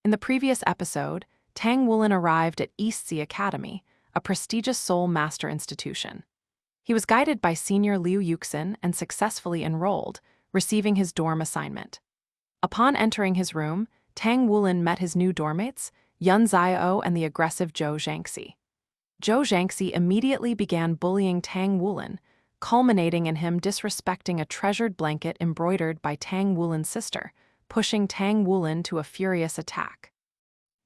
In the previous episode, Tang Wulin arrived at East Sea Academy, a prestigious Soul Master institution. He was guided by Senior Liu Yuxin and successfully enrolled, receiving his dorm assignment. Upon entering his room, Tang Wulin met his new dormmates, Yun Xiao and the aggressive Zhou Zhangxi. Zhou Zhangxi immediately began bullying Tang Wulin, culminating in him disrespecting a treasured blanket embroidered by Tang Wulin's sister, pushing Tang Wulin to a furious attack.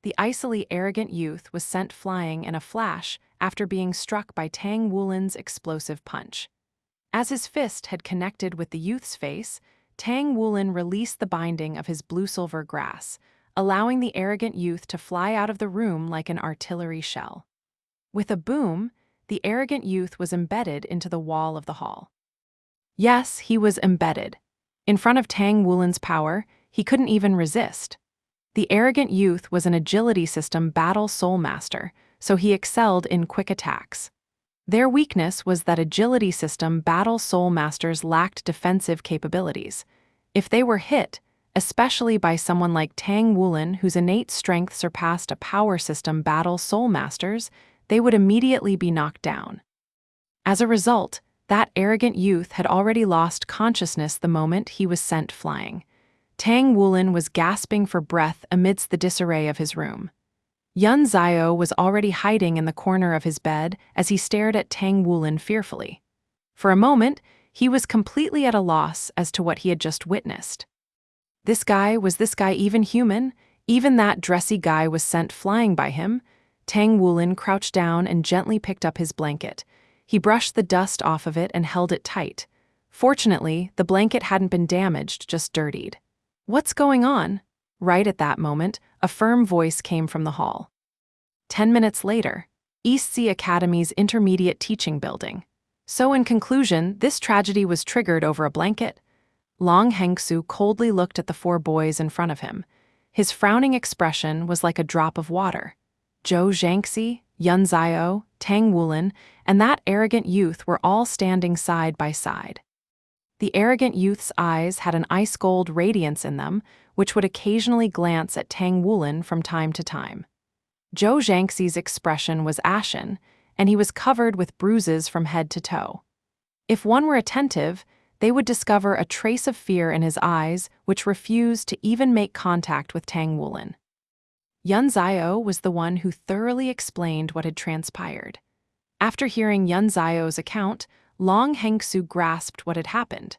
The icily arrogant youth was sent flying in a flash after being struck by Tang Wulin's explosive punch. As his fist had connected with the youth's face, Tang Wulin released the binding of his blue-silver grass, allowing the arrogant youth to fly out of the room like an artillery shell. With a boom, the arrogant youth was embedded into the wall of the hall. Yes, he was embedded. In front of Tang Wulin's power, he couldn't even resist. The arrogant youth was an agility system battle soul master, so he excelled in quick attacks. Their weakness was that agility system battle soul masters lacked defensive capabilities. If they were hit, especially by someone like Tang Wulin whose innate strength surpassed a power system battle soul masters, they would immediately be knocked down. As a result, that arrogant youth had already lost consciousness the moment he was sent flying. Tang Wulin was gasping for breath amidst the disarray of his room. Yun Xiao was already hiding in the corner of his bed as he stared at Tang Wulin fearfully. For a moment, he was completely at a loss as to what he had just witnessed. Was this guy even human? Even that dressy guy was sent flying by him. Tang Wulin crouched down and gently picked up his blanket. He brushed the dust off of it and held it tight. Fortunately, the blanket hadn't been damaged, just dirtied. "What's going on?" Right at that moment, a firm voice came from the hall. 10 minutes later, East Sea Academy's intermediate teaching building. So in conclusion, this tragedy was triggered over a blanket. Long Hengsu coldly looked at the four boys in front of him. His frowning expression was like a drop of water. Zhou Zhangxi, Yun Xiao, Tang Wulin, and that arrogant youth were all standing side by side. The arrogant youth's eyes had an ice-gold radiance in them, which would occasionally glance at Tang Wulin from time to time. Zhou Zhangxi's expression was ashen, and he was covered with bruises from head to toe. If one were attentive, they would discover a trace of fear in his eyes, which refused to even make contact with Tang Wulin. Yun Xiao was the one who thoroughly explained what had transpired. After hearing Yun Xiao's account, Long Hengsu grasped what had happened.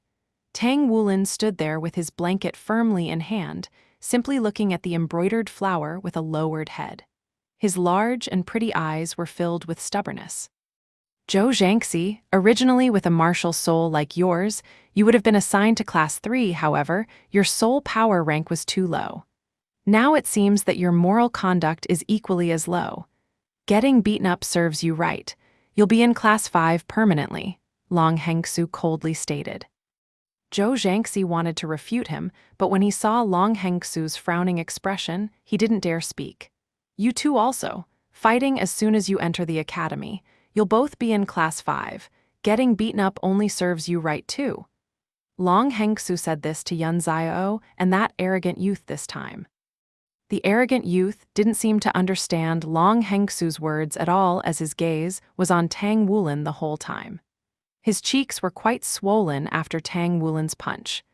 Tang Wulin stood there with his blanket firmly in hand, simply looking at the embroidered flower with a lowered head. His large and pretty eyes were filled with stubbornness. "Zhou Zhangxi, originally with a martial soul like yours, you would have been assigned to Class 3, however, your soul power rank was too low. Now it seems that your moral conduct is equally as low. Getting beaten up serves you right. You'll be in Class 5 permanently," Long Hengsu coldly stated. Zhou Zhangxi wanted to refute him, but when he saw Long Hengsu's frowning expression, he didn't dare speak. "You two also, fighting as soon as you enter the academy. You'll both be in Class 5. Getting beaten up only serves you right too." Long Hengsu said this to Yun Xiao and that arrogant youth this time. The arrogant youth didn't seem to understand Long Hengsu's words at all as his gaze was on Tang Wulin the whole time. His cheeks were quite swollen after Tang Wulin's punch.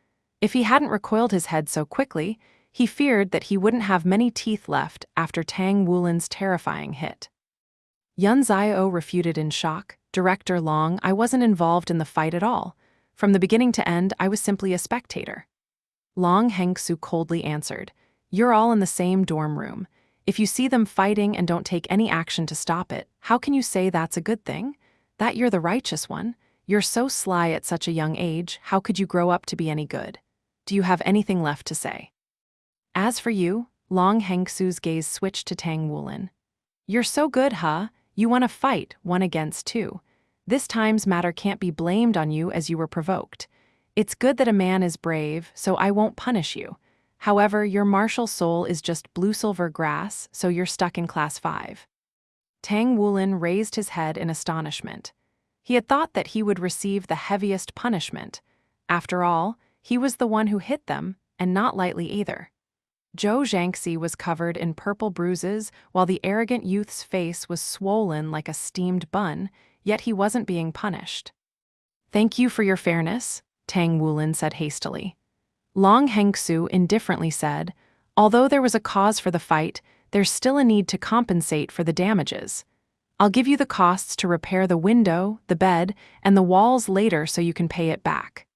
If he hadn't recoiled his head so quickly, he feared that he wouldn't have many teeth left after Tang Wulin's terrifying hit. Yun Xiao refuted in shock, "Director Long, I wasn't involved in the fight at all. From the beginning to end, I was simply a spectator." Long Hengsu coldly answered, "You're all in the same dorm room. If you see them fighting and don't take any action to stop it, how can you say that's a good thing? That you're the righteous one? You're so sly at such a young age, how could you grow up to be any good? Do you have anything left to say?" "As for you," Long Hengsu's gaze switched to Tang Wulin. "You're so good, huh? You want to fight, 1 against 2. This time's matter can't be blamed on you as you were provoked. It's good that a man is brave, so I won't punish you. However, your martial soul is just blue-silver grass, so you're stuck in Class 5. Tang Wulin raised his head in astonishment. He had thought that he would receive the heaviest punishment. After all, he was the one who hit them, and not lightly either. Zhou Jiangxi was covered in purple bruises while the arrogant youth's face was swollen like a steamed bun, yet he wasn't being punished. "Thank you for your fairness," Tang Wulin said hastily. Long Hengsu indifferently said, "Although there was a cause for the fight, there's still a need to compensate for the damages. I'll give you the costs to repair the window, the bed, and the walls later so you can pay it back."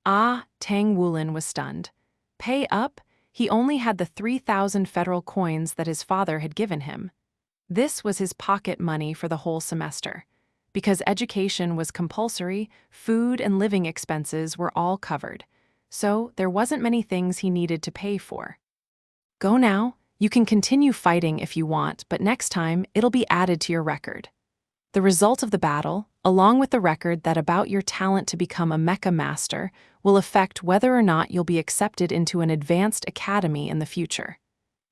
Ah, Tang Wulin was stunned. Pay up? He only had the 3,000 federal coins that his father had given him. This was his pocket money for the whole semester. Because education was compulsory, food and living expenses were all covered. So there wasn't many things he needed to pay for. "Go now. You can continue fighting if you want, but next time it'll be added to your record. The result of the battle, along with the record that about your talent to become a mecha master, will affect whether or not you'll be accepted into an advanced academy in the future.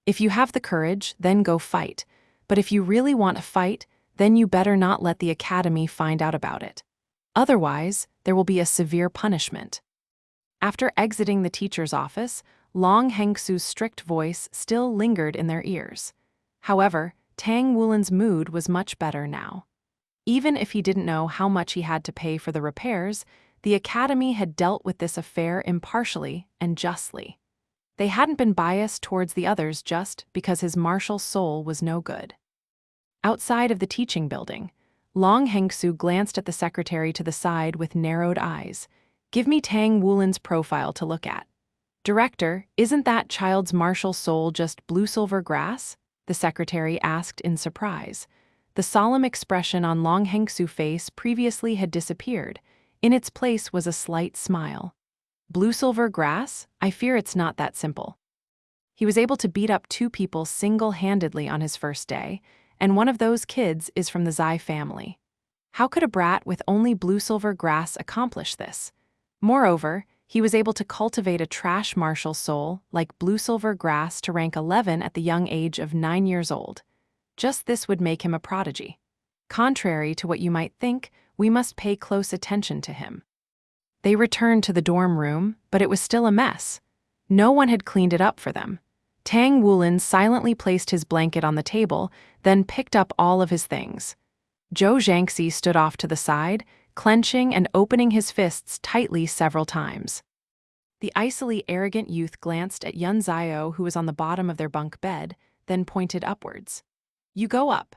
If you have the courage, then go fight. But if you really want to fight, then you better not let the academy find out about it. Otherwise, there will be a severe punishment." After exiting the teacher's office, Long Hengsu's strict voice still lingered in their ears. However, Tang Wulin's mood was much better now. Even if he didn't know how much he had to pay for the repairs, the academy had dealt with this affair impartially and justly. They hadn't been biased towards the others just because his martial soul was no good. Outside of the teaching building, Long Hengsu glanced at the secretary to the side with narrowed eyes. "Give me Tang Wulin's profile to look at." "Director, isn't that child's martial soul just blue-silver grass?" the secretary asked in surprise. The solemn expression on Long Hengsu's face previously had disappeared. In its place was a slight smile. "Blue-silver grass? I fear it's not that simple. He was able to beat up 2 people single-handedly on his first day, and one of those kids is from the Zai family. How could a brat with only blue-silver grass accomplish this? Moreover, he was able to cultivate a trash martial soul like blue-silver grass to rank 11 at the young age of 9 years old. Just this would make him a prodigy. Contrary to what you might think, we must pay close attention to him." They returned to the dorm room, but it was still a mess. No one had cleaned it up for them. Tang Wulin silently placed his blanket on the table, then picked up all of his things. Zhou Jiangxi stood off to the side, clenching and opening his fists tightly several times. The icily arrogant youth glanced at Yun Zio, who was on the bottom of their bunk bed, then pointed upwards. "You go up."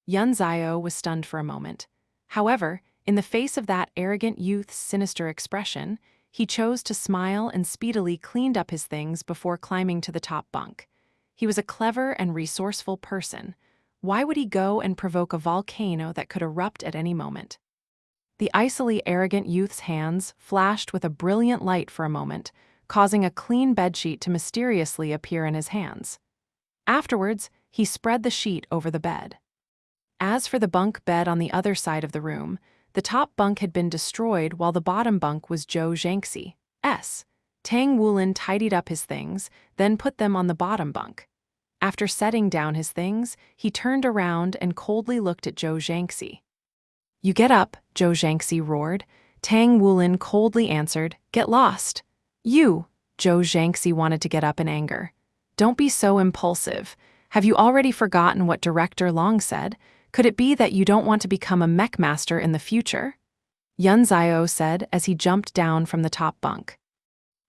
Yun Zio was stunned for a moment. However, in the face of that arrogant youth's sinister expression, he chose to smile and speedily cleaned up his things before climbing to the top bunk. He was a clever and resourceful person. Why would he go and provoke a volcano that could erupt at any moment? The icily arrogant youth's hands flashed with a brilliant light for a moment, causing a clean bedsheet to mysteriously appear in his hands. Afterwards, he spread the sheet over the bed. As for the bunk bed on the other side of the room, the top bunk had been destroyed while the bottom bunk was Zhou Jiangxi's. Tang Wulin tidied up his things, then put them on the bottom bunk. After setting down his things, he turned around and coldly looked at Zhou Jiangxi. "You get up," Zhou Jiangxi roared. Tang Wulin coldly answered, "Get lost." "You," Zhou Jiangxi wanted to get up in anger. "Don't be so impulsive. Have you already forgotten what Director Long said? Could it be that you don't want to become a mech master in the future?" Yun Zio said as he jumped down from the top bunk.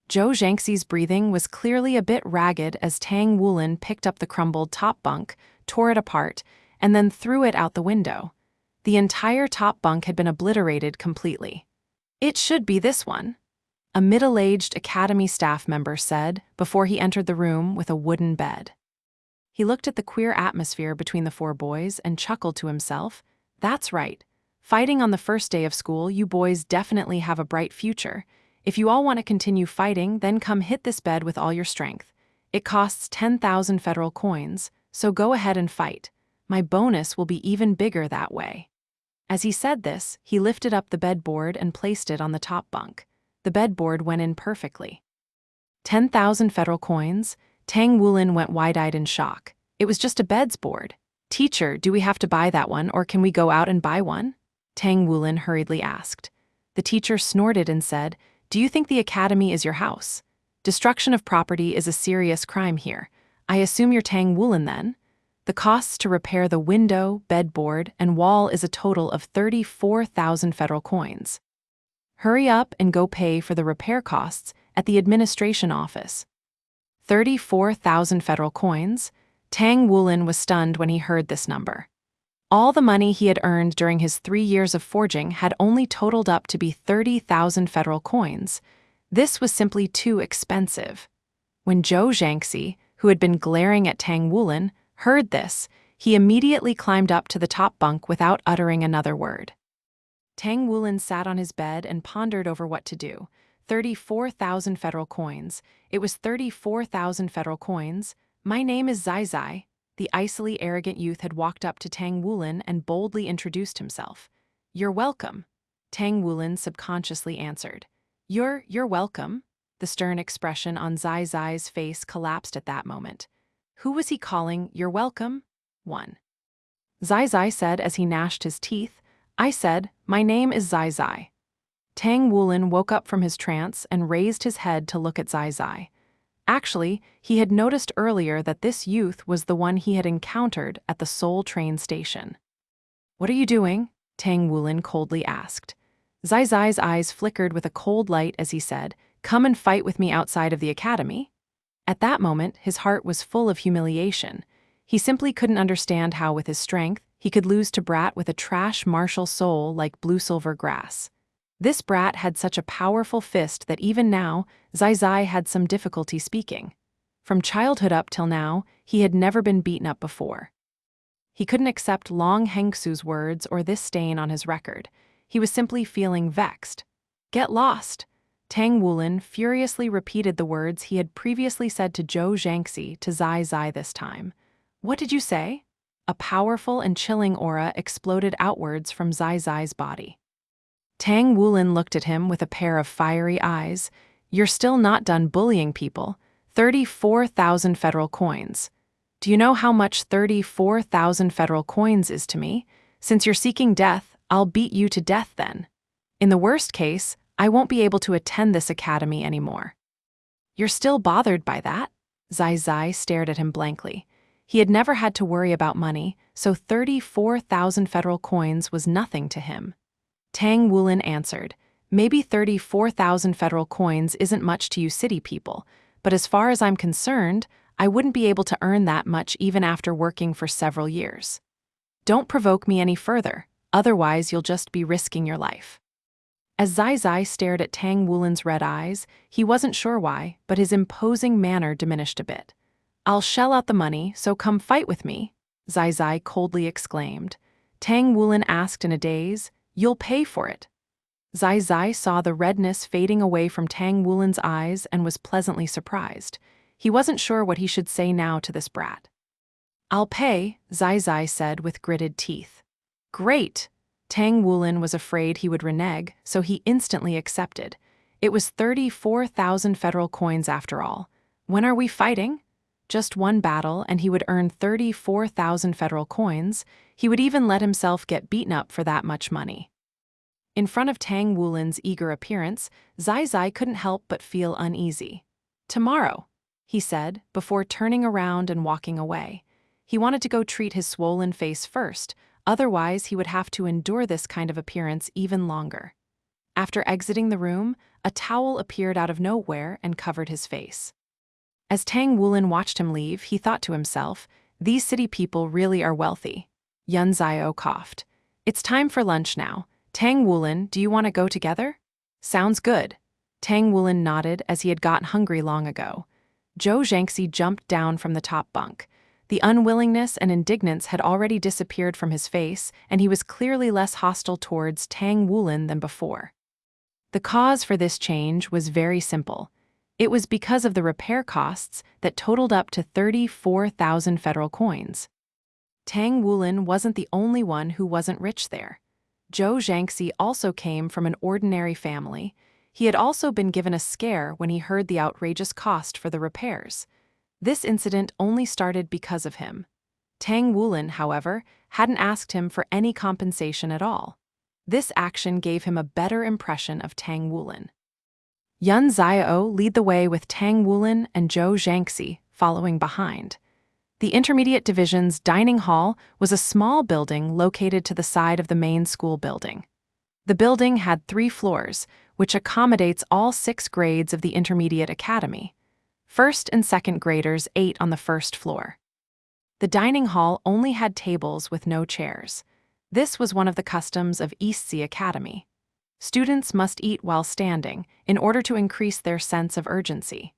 Zhou Jiangxi's breathing was clearly a bit ragged as Tang Wulin picked up the crumbled top bunk, tore it apart, and then threw it out the window. The entire top bunk had been obliterated completely. "It should be this one," a middle-aged academy staff member said before he entered the room with a wooden bed. He looked at the queer atmosphere between the 4 boys and chuckled to himself. "That's right. Fighting on the first day of school, you boys definitely have a bright future. If you all want to continue fighting, then come hit this bed with all your strength. It costs 10,000 federal coins, so go ahead and fight. My bonus will be even bigger that way." As he said this, he lifted up the bedboard and placed it on the top bunk. The bedboard went in perfectly. 10,000 federal coins? Tang Wulin went wide-eyed in shock. It was just a bed's board. "Teacher, do we have to buy that one, or can we go out and buy one?" Tang Wulin hurriedly asked. The teacher snorted and said, "Do you think the academy is your house? Destruction of property is a serious crime here. I assume you're Tang Wulin then? The costs to repair the window, bedboard, and wall is a total of 34,000 federal coins. Hurry up and go pay for the repair costs at the administration office. 34,000 federal coins? Tang Wulin was stunned when he heard this number. All the money he had earned during his 3 years of forging had only totaled up to be 30,000 federal coins. This was simply too expensive. When Zhou Zhangxi, who had been glaring at Tang Wulin, heard this, he immediately climbed up to the top bunk without uttering another word. Tang Wulin sat on his bed and pondered over what to do. 34,000 federal coins. It was 34,000 federal coins. My name is Zai Zai. The icily arrogant youth had walked up to Tang Wulin and boldly introduced himself. You're welcome, Tang Wulin subconsciously answered. You're welcome. The stern expression on Zai Zai's face collapsed at that moment. Who was he calling you're welcome? 1. Zai Zai said as he gnashed his teeth. I said, my name is Zai Zai. Tang Wulin woke up from his trance and raised his head to look at Zai Zai. Actually, he had noticed earlier that this youth was the one he had encountered at the Seoul train station. What are you doing? Tang Wulin coldly asked. Zai Zai's eyes flickered with a cold light as he said, come and fight with me outside of the academy. At that moment, his heart was full of humiliation. He simply couldn't understand how, with his strength, he could lose to brat with a trash martial soul like blue-silver grass. This brat had such a powerful fist that even now, Zai Zai had some difficulty speaking. From childhood up till now, he had never been beaten up before. He couldn't accept Long Hengsu's words or this stain on his record. He was simply feeling vexed. Get lost! Tang Wulin furiously repeated the words he had previously said to Zhou Zhangxi to Zai Zai this time. What did you say? A powerful and chilling aura exploded outwards from Zai Zai's body. Tang Wulin looked at him with a pair of fiery eyes. You're still not done bullying people. 34,000 federal coins. Do you know how much 34,000 federal coins is to me? Since you're seeking death, I'll beat you to death then. In the worst case, I won't be able to attend this academy anymore. You're still bothered by that? Zai Zai stared at him blankly. He had never had to worry about money, so 34,000 federal coins was nothing to him. Tang Wulin answered, maybe 34,000 federal coins isn't much to you city people, but as far as I'm concerned, I wouldn't be able to earn that much even after working for several years. Don't provoke me any further, otherwise you'll just be risking your life. As Zai Zai stared at Tang Wulin's red eyes, he wasn't sure why, but his imposing manner diminished a bit. I'll shell out the money, so come fight with me, Zai Zai coldly exclaimed. Tang Wulin asked in a daze, you'll pay for it. Zai Zai saw the redness fading away from Tang Wulin's eyes and was pleasantly surprised. He wasn't sure what he should say now to this brat. I'll pay, Zai Zai said with gritted teeth. Great! Tang Wulin was afraid he would renege, so he instantly accepted. It was 34,000 federal coins after all. When are we fighting? Just one battle, and he would earn 34,000 federal coins. He would even let himself get beaten up for that much money. In front of Tang Wulin's eager appearance, Zai Zai couldn't help but feel uneasy. Tomorrow, he said, before turning around and walking away. He wanted to go treat his swollen face first, otherwise he would have to endure this kind of appearance even longer. After exiting the room, a towel appeared out of nowhere and covered his face. As Tang Wulin watched him leave, he thought to himself, these city people really are wealthy. Yun Zio coughed. It's time for lunch now. Tang Wulin, do you want to go together? Sounds good. Tang Wulin nodded as he had gotten hungry long ago. Zhou Zhangxi jumped down from the top bunk. The unwillingness and indignance had already disappeared from his face, and he was clearly less hostile towards Tang Wulin than before. The cause for this change was very simple. It was because of the repair costs that totaled up to 34,000 federal coins. Tang Wulin wasn't the only one who wasn't rich there. Zhou Zhangxi also came from an ordinary family. He had also been given a scare when he heard the outrageous cost for the repairs. This incident only started because of him. Tang Wulin, however, hadn't asked him for any compensation at all. This action gave him a better impression of Tang Wulin. Yun Xiao lead the way with Tang Wulin and Zhou Zhangxi following behind. The intermediate division's dining hall was a small building located to the side of the main school building. The building had 3 floors, which accommodates all 6 grades of the intermediate academy. First and second graders ate on the first floor. The dining hall only had tables with no chairs. This was one of the customs of Wuxia Academy. Students must eat while standing in order to increase their sense of urgency.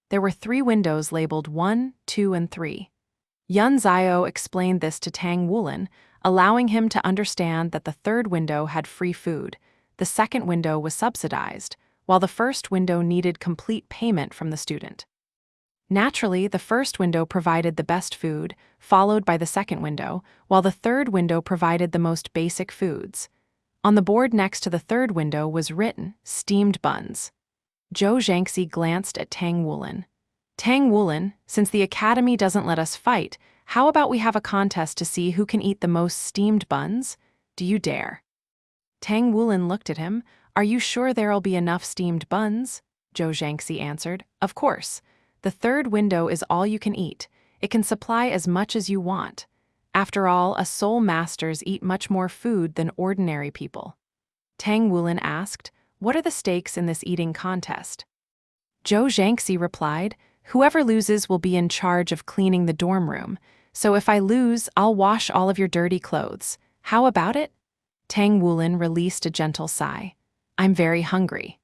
There were 3 windows labeled 1, 2, and 3. Yun Xiao explained this to Tang Wulin, allowing him to understand that the 3rd window had free food, the 2nd window was subsidized, while the 1st window needed complete payment from the student. Naturally, the 1st window provided the best food, followed by the 2nd window, while the 3rd window provided the most basic foods. On the board next to the 3rd window was written, steamed buns. Zhou Zhangxi glanced at Tang Wulin. Tang Wulin, since the academy doesn't let us fight, how about we have a contest to see who can eat the most steamed buns? Do you dare? Tang Wulin looked at him. Are you sure there'll be enough steamed buns? Zhou Zhangxi answered. Of course. The 3rd window is all you can eat. It can supply as much as you want. After all, a soul masters eat much more food than ordinary people. Tang Wulin asked, what are the stakes in this eating contest? Zhou Zhangxi replied, whoever loses will be in charge of cleaning the dorm room, so if I lose, I'll wash all of your dirty clothes. How about it? Tang Wulin released a gentle sigh. I'm very hungry.